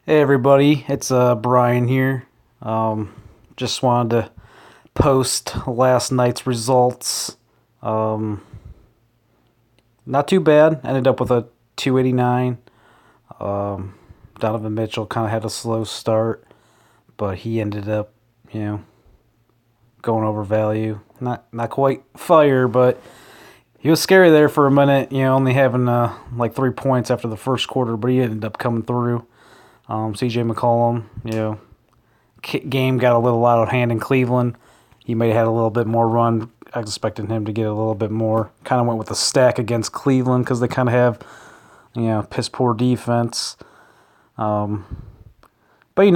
Hey everybody, it's Brian here. Just wanted to post last night's results. Um, Not too bad. Ended up with a 289. Um, Donovan Mitchell kind of had a slow start, but he ended up, you know, going over value. Not quite fire, but he was scary there for a minute. Only having like 3 points after the first quarter, but he ended up coming through. CJ McCollum, game got a little out of hand in Cleveland. He may have had a little bit more run. I expected him to get a little bit more. Kind of went with a stack against Cleveland because they kind of have, piss poor defense. Um, but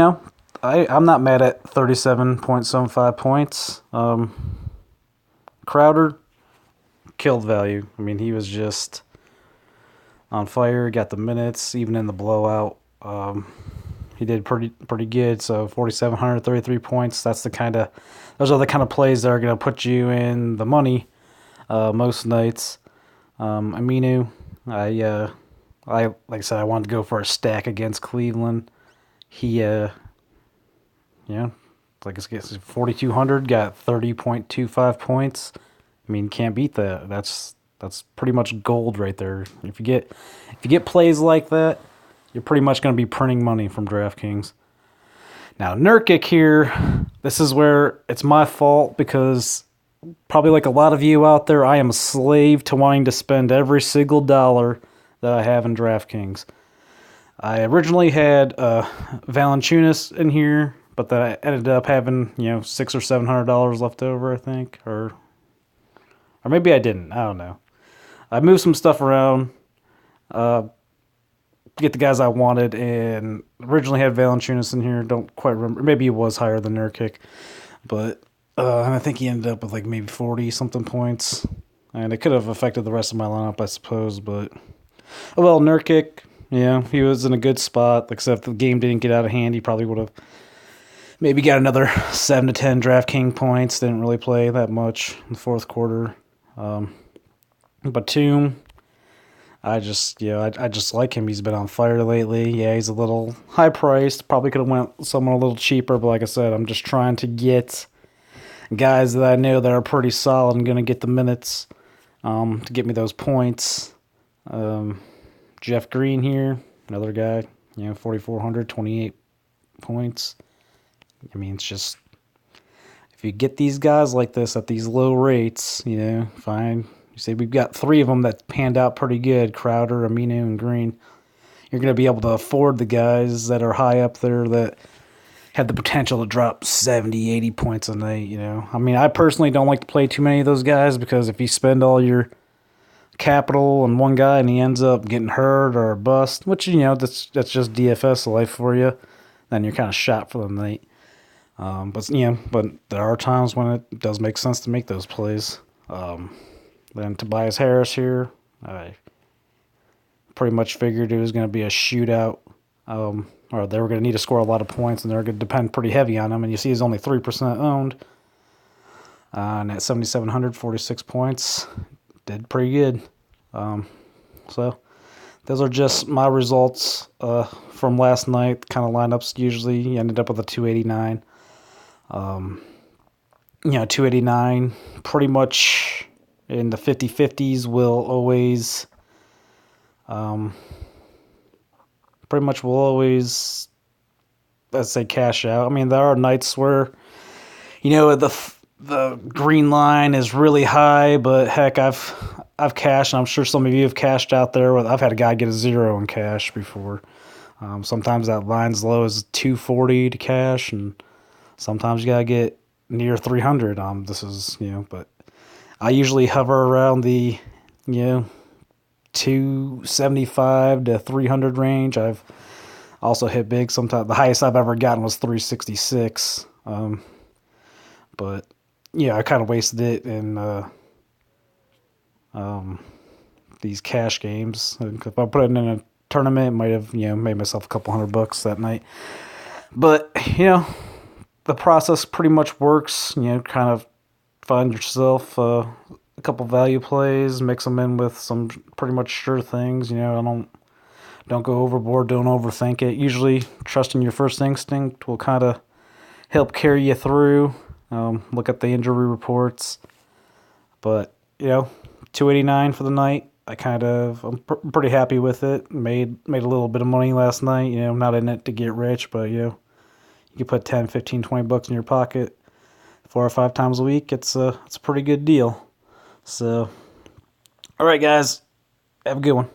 I'm not mad at 37.75 points. Crowder killed value. I mean, he was just on fire. Got the minutes even in the blowout. He did pretty good. So 4,733 points. Those are the kind of plays that are going to put you in the money most nights. Aminu, I like I said, I wanted to go for a stack against Cleveland. He, like I guess 4,200, got 30.25 points. I mean, can't beat that. That's pretty much gold right there. If you get plays like that, you're pretty much going to be printing money from DraftKings. Now, Nurkic here, this is where it's my fault because probably like a lot of you out there, I am a slave to wanting to spend every single dollar that I have in DraftKings. I originally had Valanciunas in here, but then I ended up having $600 or $700 left over, I think, or maybe I didn't. I don't know. I moved some stuff around. To get the guys I wanted, and originally had Valanciunas in here. Don't quite remember. Maybe he was higher than Nurkic, but and I think he ended up with like maybe 40 something points, and it could have affected the rest of my lineup, I suppose. But well, Nurkic, yeah, he was in a good spot. Except the game didn't get out of hand. He probably would have maybe got another 7 to 10 DraftKings points. Didn't really play that much in the fourth quarter. Batum, I just like him. He's been on fire lately. Yeah, he's a little high priced. Probably could have went someone a little cheaper, but like I said, I'm just trying to get guys that I know that are pretty solid and gonna get the minutes to get me those points. Um, Jeff Green here, another guy. 4,400, 28 points. I mean, it's just if you get these guys like this at these low rates, fine. You say we've got three of them that panned out pretty good: Crowder, Aminu, and Green. You're going to be able to afford the guys that are high up there that have the potential to drop 70, 80 points a night. I mean, I personally don't like to play too many of those guys because if you spend all your capital on one guy and he ends up getting hurt or bust, which, that's just DFS life for you, then you're kind of shot for the night. But there are times when it does make sense to make those plays. Then Tobias Harris here, I pretty much figured it was going to be a shootout, or they were going to need to score a lot of points, and they're going to depend pretty heavy on him. And you see, he's only 3% owned, and at 7,746 points, did pretty good. So those are just my results from last night. Kind of lineups usually ended up with a 289. 289 pretty much in the 50-50s will always let's say cash out. I mean, there are nights where the green line is really high, but heck, I've cashed, and I'm sure some of you have cashed out there. I've had a guy get a 0 in cash before. Sometimes that line's low as 240 to cash, and sometimes you gotta get near 300. This is but I usually hover around the 275 to 300 range. I've also hit big. Sometimes the highest I've ever gotten was 366. But I kind of wasted it in these cash games. If I put it in a tournament, it might have made myself a couple $100 that night. But the process pretty much works. Kind of find yourself a couple value plays, mix them in with some pretty much sure things. I Don't go overboard. Don't overthink it. Usually, trusting your first instinct will kind of help carry you through. Look at the injury reports. But, 289 for the night. I'm pretty happy with it. Made a little bit of money last night. Not in it to get rich, but you can put 10, 15, 20 bucks in your pocket 4 or 5 times a week. It's a pretty good deal. So, all right, guys, have a good one.